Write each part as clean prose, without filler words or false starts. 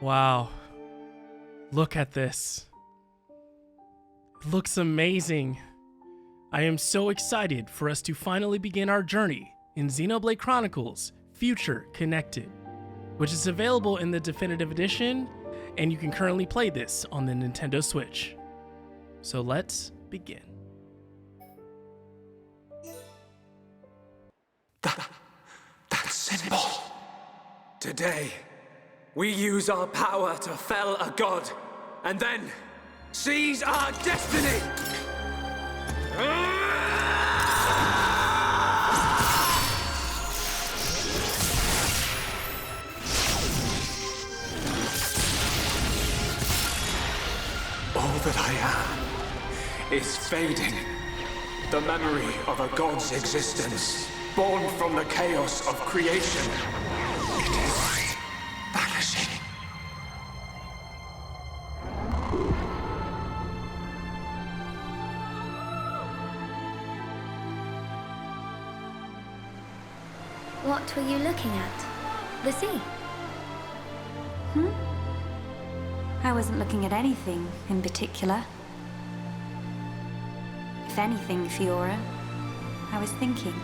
Wow. Look at this. It looks amazing. I am so excited for us to finally begin our journey in Xenoblade Chronicles Future Connected, which is available in the Definitive Edition, and you can currently play this on the Nintendo Switch. So let's begin. That symbol. Today, we use our power to fell a god, and then seize our destiny! All that I am is fading. The memory of a god's existence, born from the chaos of creation. It is vanishing. What were you looking at? The sea? I wasn't looking at anything in particular. If anything, Fiora, I was thinking.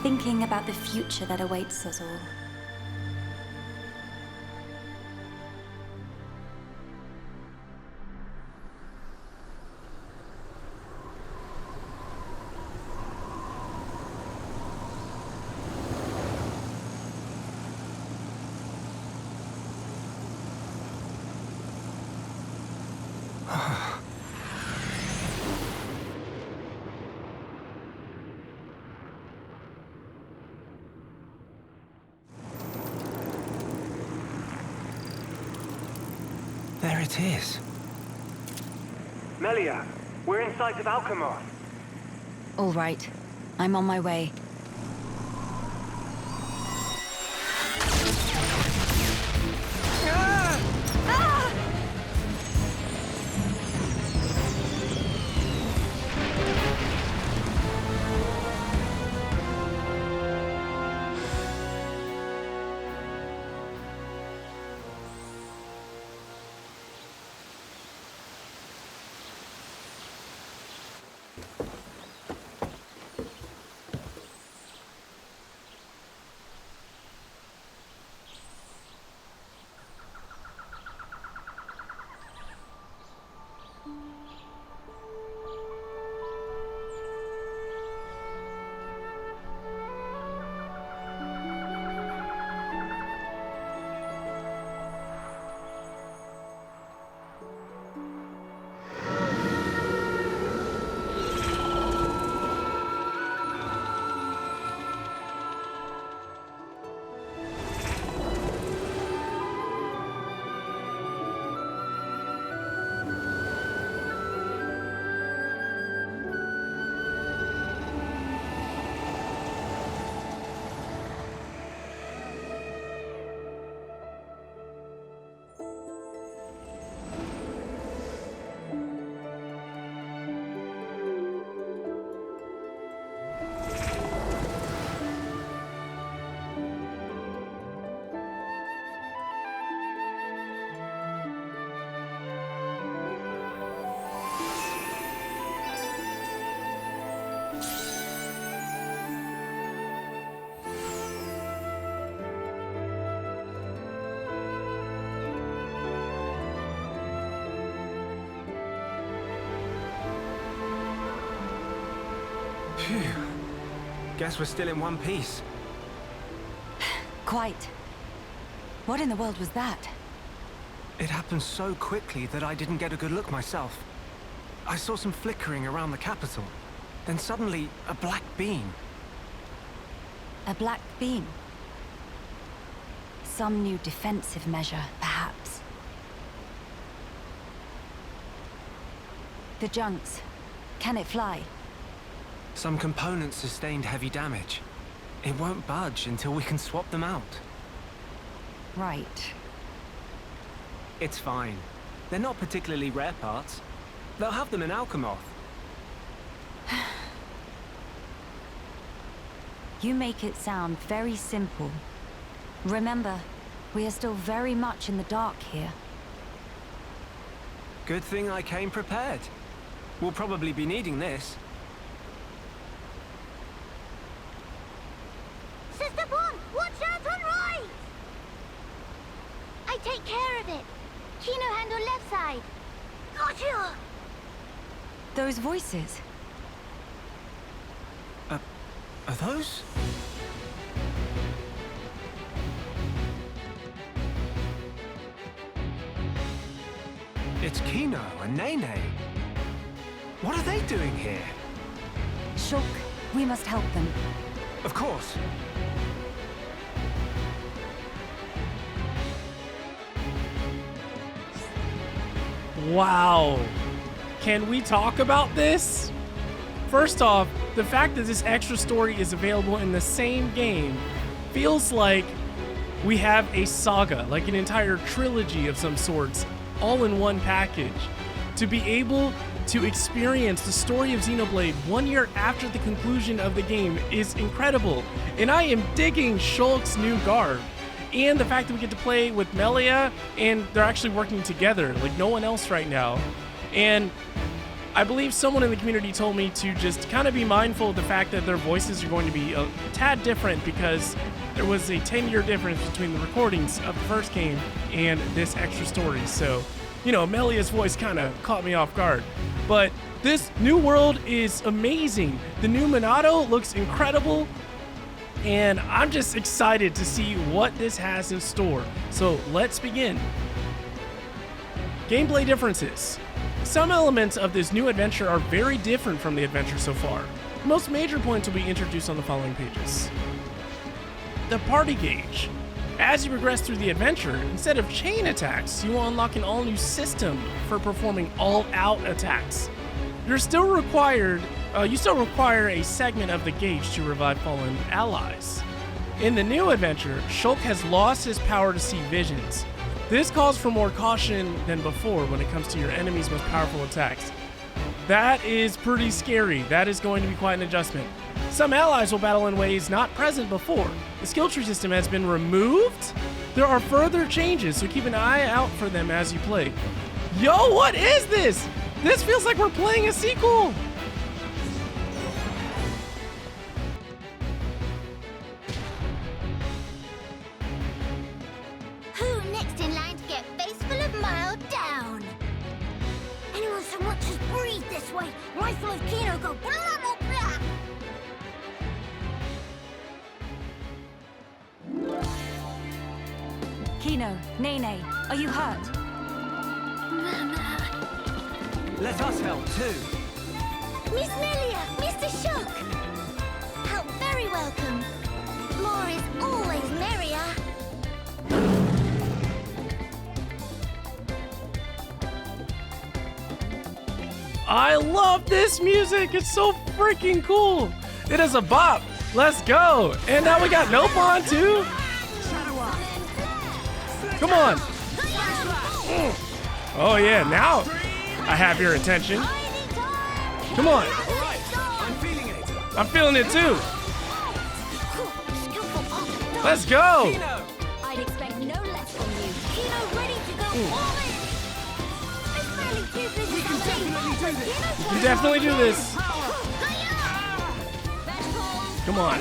Thinking about the future that awaits us all. There it is. Melia, we're in sight of Alcamoth. All right, I'm on my way. Phew. Guess we're still in one piece. Quite. What in the world was that? It happened so quickly that I didn't get a good look myself. I saw some flickering around the capital. Then suddenly, a black beam. A black beam? Some new defensive measure, perhaps. The junks. Can it fly? Some components sustained heavy damage. It won't budge until we can swap them out. Right. It's fine. They're not particularly rare parts. They'll have them in Alcamoth. You make it sound very simple. Remember, We are still very much in the dark here. Good thing I came prepared. We'll probably be needing this. Sister Bon, watch out on right! I take care of it. Kino handle left side. Gotcha! Those voices. Are those? It's Kino and Nene. What are they doing here? Shulk, we must help them. Of course. Wow. Can we talk about this? First off, the fact that this extra story is available in the same game feels like we have a saga, like an entire trilogy of some sorts, all in one package. To be able to experience the story of Xenoblade 1 year after the conclusion of the game is incredible. And I am digging Shulk's new garb. And the fact that we get to play with Melia and they're actually working together like no one else right now. And I believe someone in the community told me to just kind of be mindful of the fact that their voices are going to be a tad different because there was a 10-year difference between the recordings of the first game and this extra story. So, you know, Melia's voice kind of caught me off guard. But this new world is amazing. The new Monado looks incredible. And I'm just excited to see what this has in store. So let's begin. Gameplay differences. Some elements of this new adventure are very different from the adventure so far. The most major points will be introduced on the following pages. The party gauge. As you progress through the adventure, instead of chain attacks, you will unlock an all-new system for performing all-out attacks. You still require a segment of the gauge to revive fallen allies. In the new adventure, Shulk has lost his power to see visions. This calls for more caution than before when it comes to your enemy's most powerful attacks. That is pretty scary. That is going to be quite an adjustment. Some allies will battle in ways not present before. The skill tree system has been removed. There are further changes, so keep an eye out for them as you play. Yo, what is this? This feels like we're playing a sequel. Who next in line to get face full of mild down? Anyone so much as breathe this way, rifle of Kino go blah blah blah. Kino, Nene, are you hurt? Let us help too. Miss Melia, Mr. Shulk. Help very welcome. More is always merrier. I love this music. It's so freaking cool. It is a bop. Let's go. And now we got Nopon too. Come on. Oh yeah, now I have your attention. Come on. I'm feeling it. I'm feeling it too. Let's go. Kino! I'd expect no less from you. Kino ready to go all in. It's barely too busy. We can definitely do this. You can definitely do this. Come on.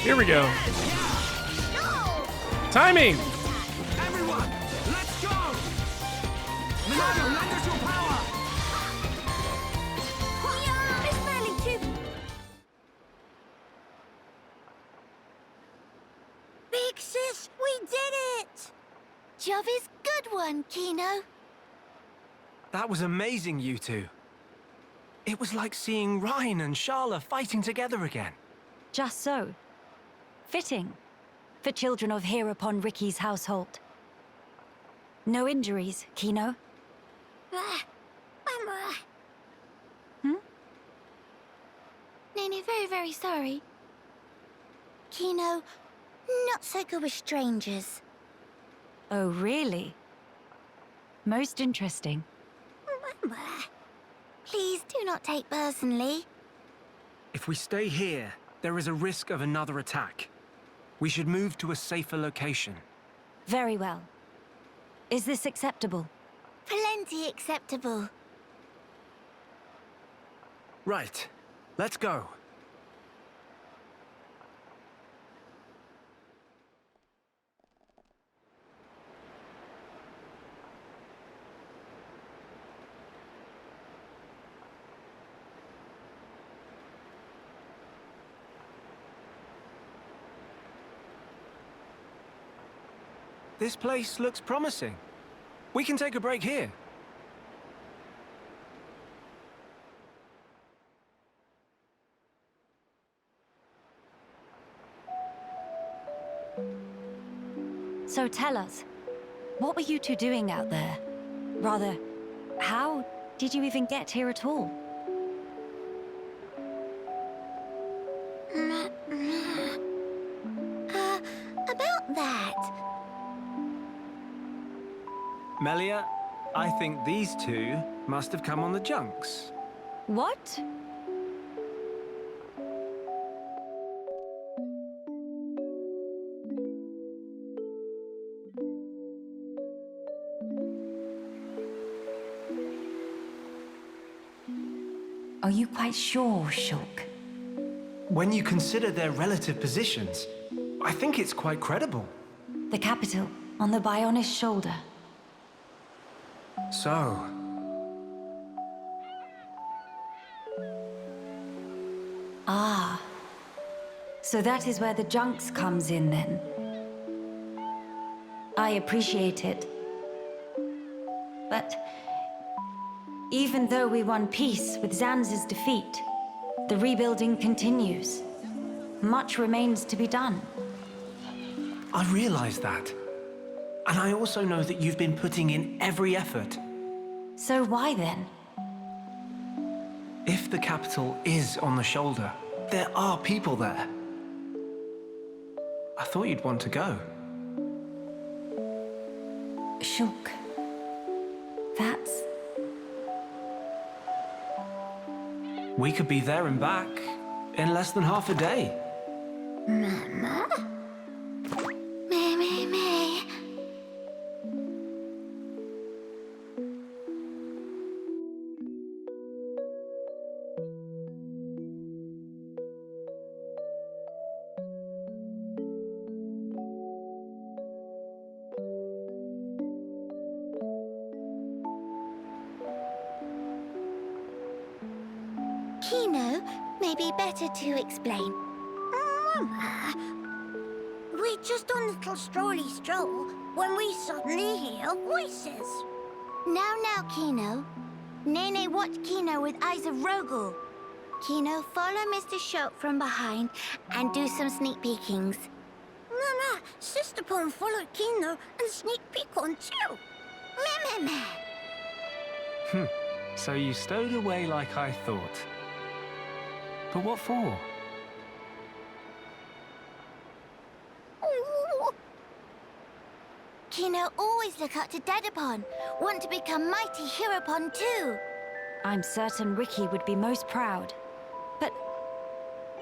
Here we go. Timing. Everyone, let's go! Monado, lend us your power! It's barely too. Big sis, we did it! Job is good one, Kino. That was amazing, you two. It was like seeing Ryan and Sharla fighting together again. Just so. Fitting for children of Heropon Riki's household. No injuries, Kino? Nene, very, very sorry. Kino, not so good with strangers. Oh, really? Most interesting. Please do not take personally. If we stay here, there is a risk of another attack. We should move to a safer location. Very well. Is this acceptable? Plenty acceptable. Right. Let's go. This place looks promising. We can take a break here. So tell us, what were you two doing out there? Rather, how did you even get here at all? About that. Melia, I think these two must have come on the junks. What? Are you quite sure, Shulk? When you consider their relative positions, I think it's quite credible. The capital, on the Bionis Shoulder. So... Ah. So that is where the junks comes in, then. I appreciate it. But... even though we won peace with Zanz's defeat, the rebuilding continues. Much remains to be done. I realize that. And I also know that you've been putting in every effort. So why then? If the capital is on the shoulder, there are people there. I thought you'd want to go. Shulk. That's... We could be there and back in less than half a day. Mama? Me. Kino, maybe better to explain. Mama, we're just on a little strolly stroll when we suddenly hear voices. Now, Kino. Nene watch Kino with eyes of Rogel. Kino, follow Mr. Shulk from behind and do some sneak peekings. Mama, Sister Pon followed Kino and sneak peek on too. Meh. So you stowed away like I thought. But what for? Ooh. Kino always look up to Dadapon. Want to become mighty Heropon too. I'm certain Riki would be most proud. But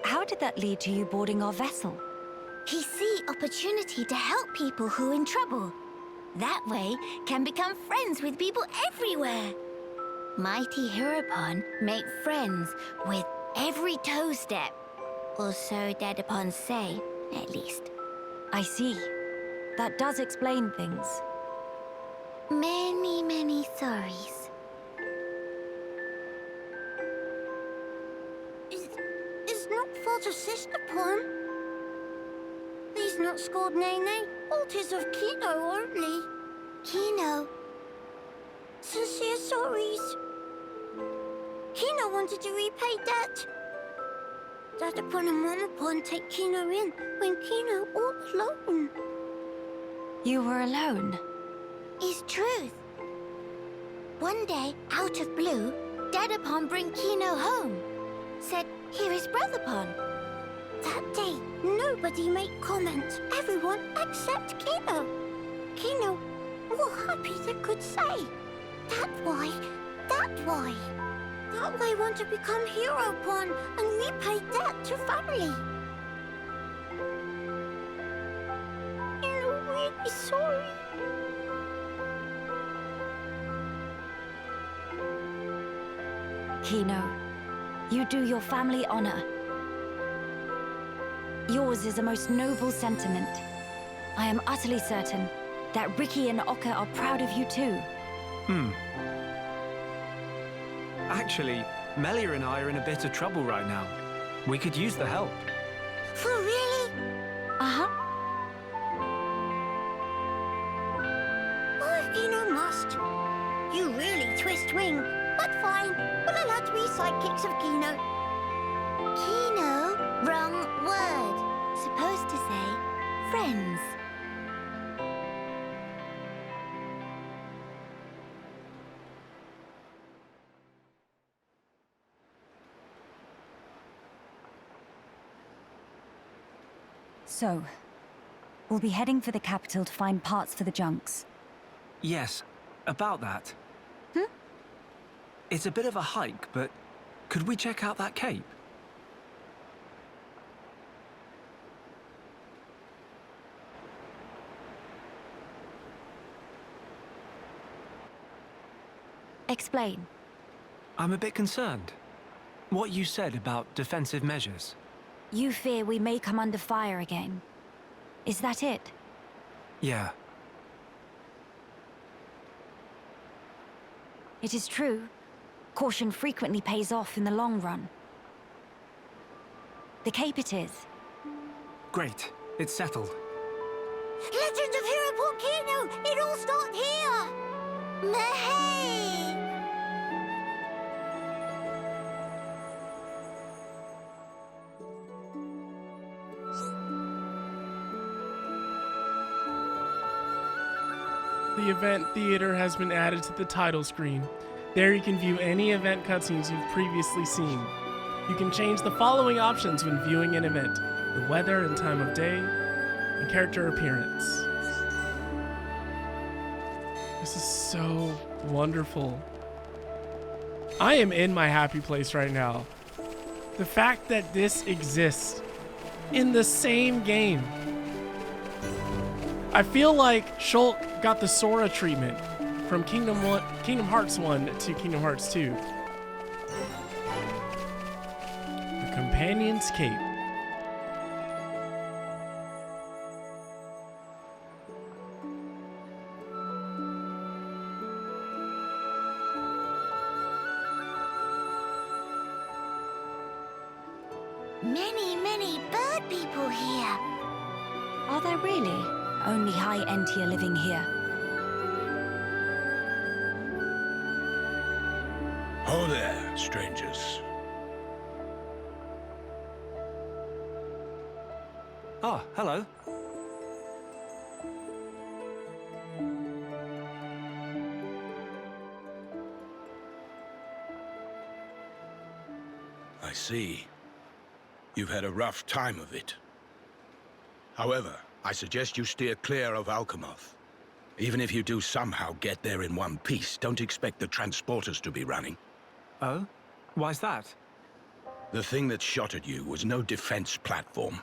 how did that lead to you boarding our vessel? He see opportunity to help people who in trouble. That way can become friends with people everywhere. Mighty Heropon make friends with every toe step. Or so Dadapon say, at least. I see. That does explain things. Many sorries. Is not fault of Sister Pon. Please not scold Nene. Fault is of Kino only. Kino. Sincere sorries. Kino wanted to repay debt. Dadapon and Mamapon take Kino in when Kino all alone. You were alone? Is truth. One day, out of blue, Dadapon bring Kino home. Said, here is Brotherpon. That day, nobody made comment. Everyone except Kino. Kino, more happy than could say. That why. That they want to become Heropon and repay debt to family. I'm really sorry. Kino, you do your family honor. Yours is a most noble sentiment. I am utterly certain that Riki and Oka are proud of you too. Actually, Melia and I are in a bit of trouble right now. We could use the help. For really? Uh-huh. Oh, if Kino must. You really twist wing. But fine, we'll allow to be sidekicks of Kino. Kino? Wrong word. Supposed to say friends. So, we'll be heading for the capital to find parts for the junks. Yes, about that. It's a bit of a hike, but could we check out that cape? Explain. I'm a bit concerned. What you said about defensive measures. You fear we may come under fire again. Is that it? Yeah. It is true. Caution frequently pays off in the long run. The cape it is. Great. It's settled. Legend of Heropon Kino! It all started here! Behave! The event theater has been added to the title screen. There you can view any event cutscenes you've previously seen. You can change the following options when viewing an event: the weather and time of day, and character appearance. This is so wonderful. I am in my happy place right now. The fact that this exists in the same game. I feel like Shulk got the Sora treatment from Kingdom Hearts 1 to Kingdom Hearts 2. The Companion's Cape. Many bird people here. Are there really? Only high Entia living here. Oh there, strangers. Oh, hello. I see. You've had a rough time of it. However, I suggest you steer clear of Alcamoth. Even if you do somehow get there in one piece, don't expect the transporters to be running. Oh? Why's that? The thing that shot at you was no defense platform.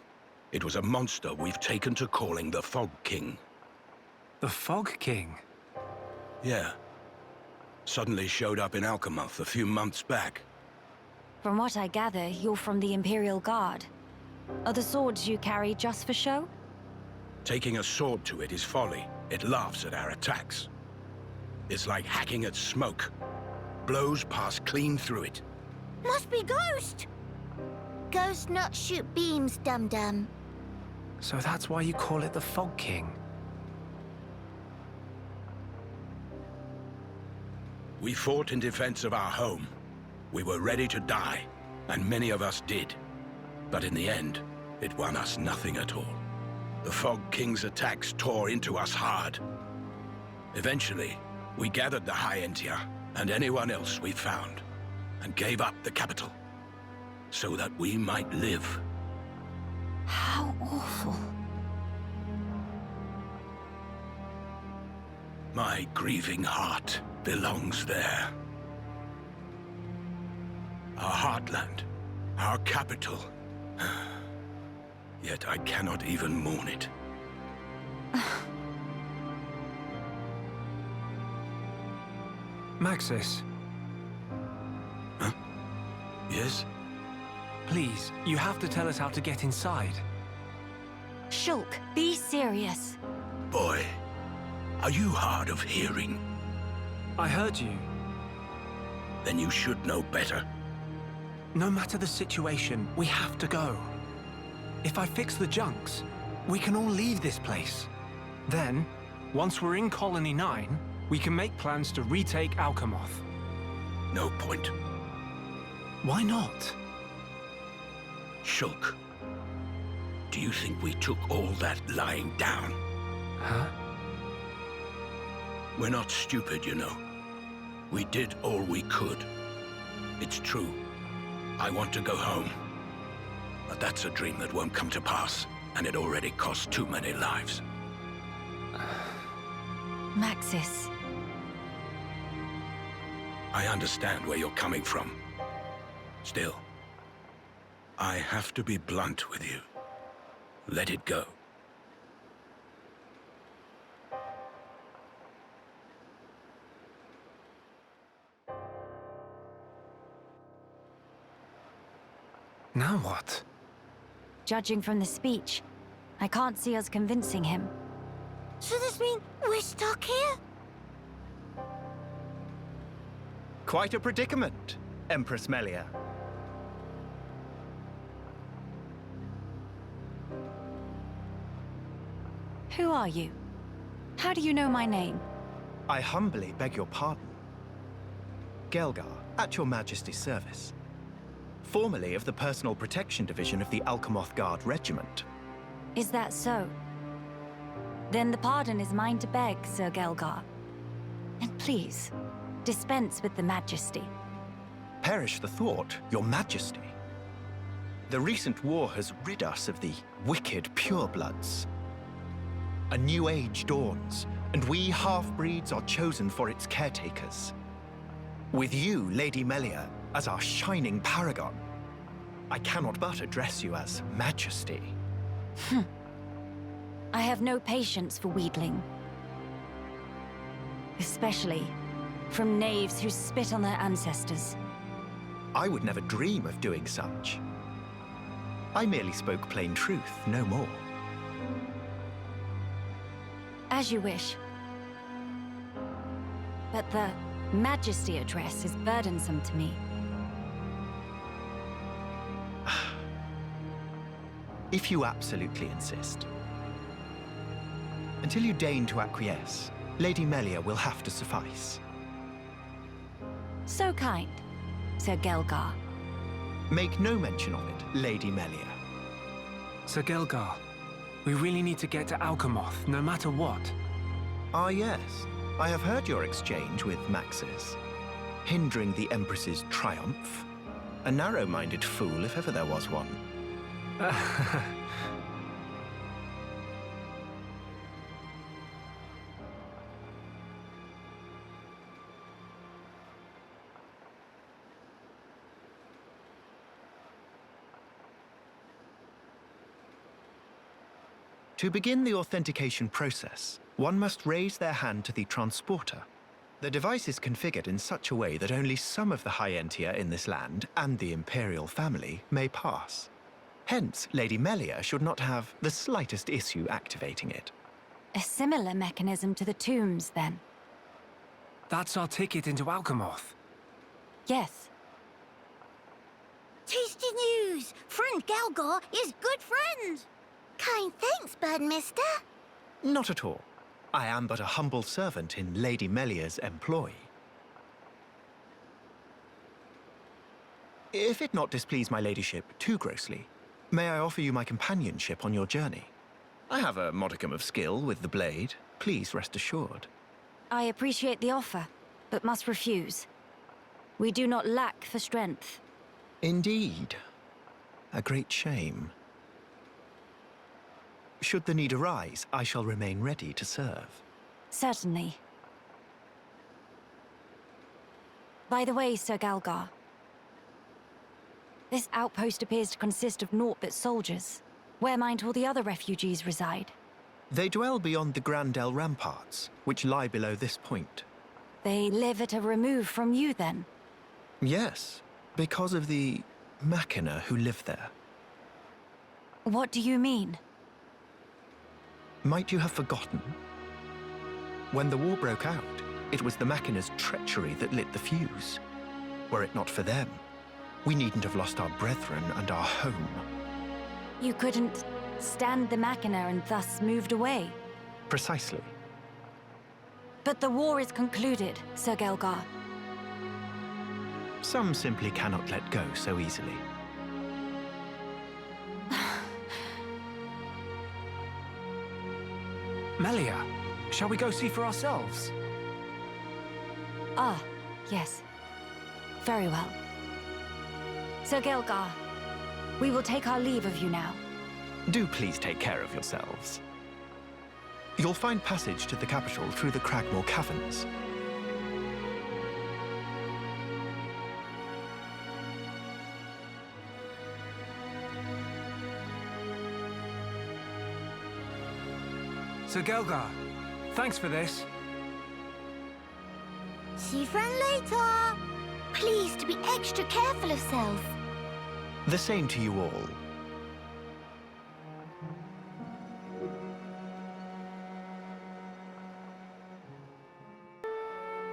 It was a monster we've taken to calling the Fog King. The Fog King? Yeah. Suddenly showed up in Alcamoth a few months back. From what I gather, you're from the Imperial Guard. Are the swords you carry just for show? Taking a sword to it is folly. It laughs at our attacks. It's like hacking at smoke. Blows pass clean through it. Must be Ghost! Ghost not shoot beams, dum-dum. So that's why you call it the Fog King? We fought in defense of our home. We were ready to die, and many of us did. But in the end, it won us nothing at all. The Fog King's attacks tore into us hard. Eventually, we gathered the High Entia and anyone else we found, and gave up the capital, so that we might live. How awful. My grieving heart belongs there. our heartland, our capital. Yet I cannot even mourn it. Maxis, Huh? Yes? please, you have to tell us how to get inside. Shulk, be serious. Boy, are you hard of hearing? I heard you. Then you should know better. No matter the situation, we have to go. If I fix the junks, we can all leave this place. Then, once we're in Colony 9, we can make plans to retake Alcamoth. No point. Why not? Shulk, do you think we took all that lying down? Huh? We're not stupid, you know. We did all we could. It's true. I want to go home. But that's a dream that won't come to pass, and it already cost too many lives. Maxis. I understand where you're coming from. Still, I have to be blunt with you. Let it go. Now what? Judging from the speech, I can't see us convincing him. So this means we're stuck here? Quite a predicament, Empress Melia. Who are you? How do you know my name? I humbly beg your pardon. gael'gar, at your Majesty's service. Formerly of the Personal Protection Division of the Alcamoth Guard Regiment. Is that so? Then the pardon is mine to beg, Sir gael'gar. And please, dispense with the Majesty. Perish the thought, your Majesty. The recent war has rid us of the wicked purebloods. A new age dawns, and we half-breeds are chosen for its caretakers. With you, Lady Melia, as our shining paragon, I cannot but address you as Majesty. I have no patience for wheedling. Especially from knaves who spit on their ancestors. I would never dream of doing such. I merely spoke plain truth, no more. As you wish. But the Majesty address is burdensome to me. If you absolutely insist. Until you deign to acquiesce, Lady Melia will have to suffice. So kind, Sir gael'gar. Make no mention of it, Lady Melia. Sir gael'gar, we really need to get to Alcamoth, no matter what. Ah yes, I have heard your exchange with Maxis. Hindering the Empress's triumph. A narrow-minded fool, if ever there was one. To begin the authentication process, one must raise their hand to the transporter. The device is configured in such a way that only some of the high Entia in this land and the Imperial family may pass. Hence, Lady Melia should not have the slightest issue activating it. A similar mechanism to the tombs, then. That's our ticket into Alcamoth. Yes. Tasty news! Friend gael'gar is good friend! Kind thanks, Birdmister. Not at all. I am but a humble servant in Lady Melia's employ. If it not displease my ladyship too grossly, may I offer you my companionship on your journey? I have a modicum of skill with the blade. Please rest assured. I appreciate the offer, but must refuse. We do not lack for strength. Indeed. A great shame. Should the need arise, I shall remain ready to serve. Certainly. By the way, Sir gael'gar, This outpost appears to consist of naught but soldiers. Where might all the other refugees reside? They dwell beyond the Grandel ramparts, which lie below this point. They live at a remove from you, then? Yes, because of the machina who live there. What do you mean? Might you have forgotten? When the war broke out, it was the machina's treachery that lit the fuse. Were it not for them, we needn't have lost our brethren and our home. You couldn't stand the machina and thus moved away? Precisely. But the war is concluded, Sir gael'gar. Some simply cannot let go so easily. Melia, shall we go see for ourselves? Ah, yes. Very well. Sir gael'gar, we will take our leave of you now. Do please take care of yourselves. You'll find passage to the capital through the Cragmore Caverns. Sir gael'gar, thanks for this. See you friend later. Please to be extra careful of self. The same to you all.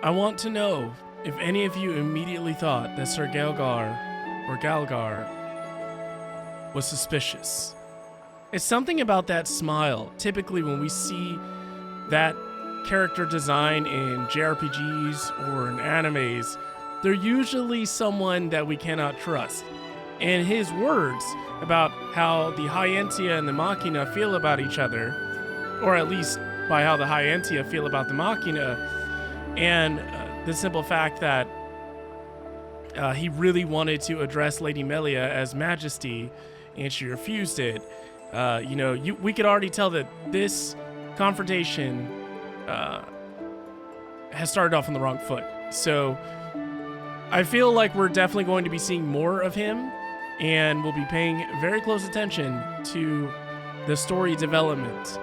I want to know if any of you immediately thought that Sir gael'gar or gael'gar was suspicious. It's something about that smile. Typically when we see that character design in JRPGs or in animes, they're usually someone that we cannot trust. And his words about how the High Entia and the Machina feel about each other, or at least by how the High Entia feel about the Machina, and the simple fact that he really wanted to address Lady Melia as Majesty, and she refused it. We could already tell that this confrontation has started off on the wrong foot. So I feel like we're definitely going to be seeing more of him, and we'll be paying very close attention to the story development.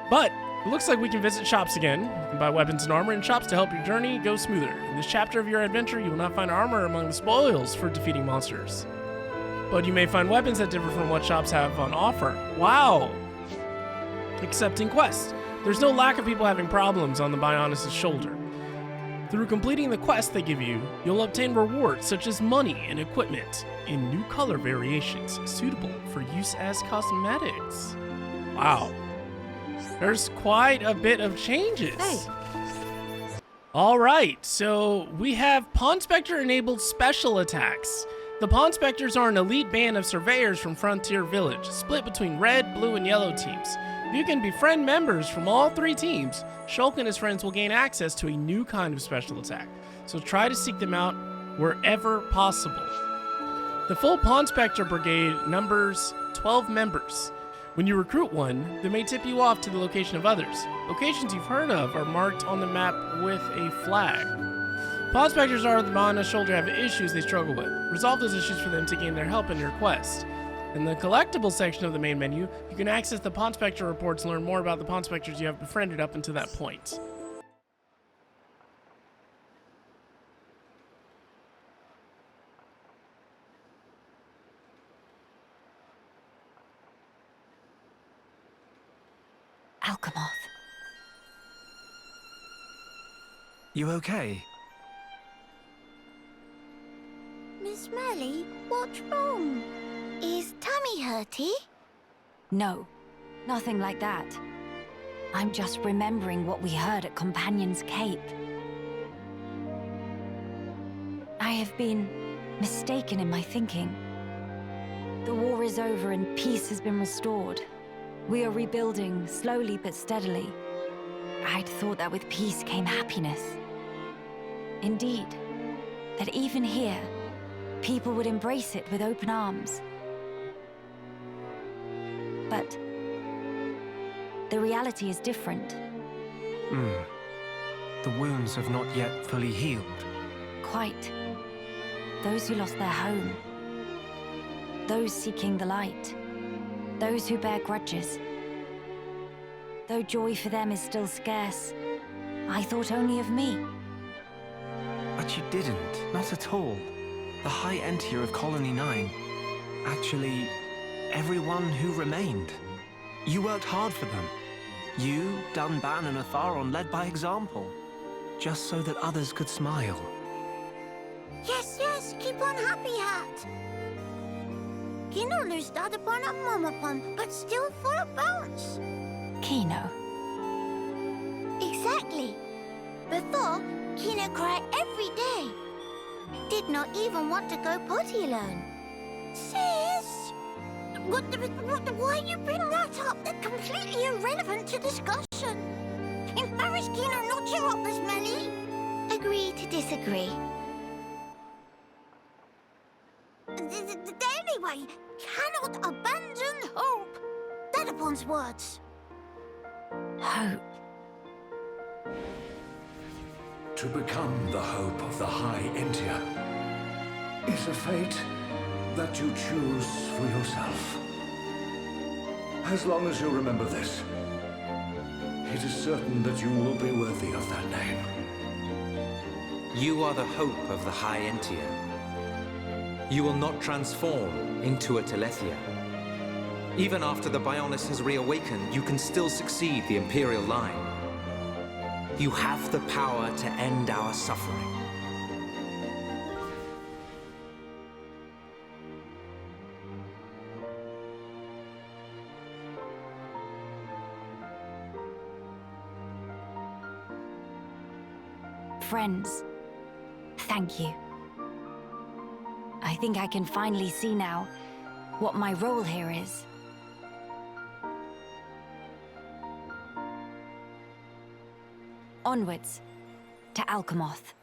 But it looks like we can visit shops again. You can buy weapons and armor in shops to help your journey go smoother. In this chapter of your adventure, you will not find armor among the spoils for defeating monsters, but you may find weapons that differ from what shops have on offer. Wow! Accepting quests. There's no lack of people having problems on the Bionis Shoulder. Through completing the quest they give you, you'll obtain rewards such as money and equipment in new color variations suitable for use as cosmetics. Wow. There's quite a bit of changes. Hey. Alright, so we have Pawn Spectre enabled special attacks. The Pawn Spectres are an elite band of surveyors from Frontier Village, split between red, blue, and yellow teams. If you can befriend members from all three teams, Shulk and his friends will gain access to a new kind of special attack, so try to seek them out wherever possible. The full Pawn Spectre Brigade numbers 12 members. When you recruit one, they may tip you off to the location of others. Locations you've heard of are marked on the map with a flag. Pawn Spectres are the Bionis Shoulder have issues they struggle with. Resolve those issues for them to gain their help in your quest. In the collectible section of the main menu, you can access the Pawn Spectre reports and learn more about the Pawn Spectres you have befriended up until that point. Alcamoth. You okay? Miss Melly, what's wrong? Is tummy hurty? No, nothing like that. I'm just remembering what we heard at Companion's Cape. I have been mistaken in my thinking. The war is over and peace has been restored. We are rebuilding, slowly but steadily. I'd thought that with peace came happiness. Indeed, that even here, people would embrace it with open arms. But the reality is different. The wounds have not yet fully healed. Quite. Those who lost their home, those seeking the light, those who bear grudges. Though joy for them is still scarce, I thought only of me. But you didn't, not at all. The High Entia of Colony 9. Actually, everyone who remained. You worked hard for them. You, Dunban, and Atharon led by example, just so that others could smile. Yes, yes, keep on happy, Hat. Kino loosed out upon a Momopon, but still full of bounce. Kino. Exactly. Before, Kino cried every day. Did not even want to go potty alone. Sis! Why you bring that up? They're completely irrelevant to discussion. Embarrass Kino not cheer up this Melia. Agree to disagree. Anyway, cannot abandon hope. Heropon's words. Hope. To become the hope of the High Entia is a fate that you choose for yourself. As long as you remember this, it is certain that you will be worthy of that name. You are the hope of the High Entia. You will not transform into a Telethia. Even after the Bionis has reawakened, you can still succeed the Imperial line. You have the power to end our suffering. Friends, thank you. I think I can finally see now what my role here is. Onwards to Alcamoth.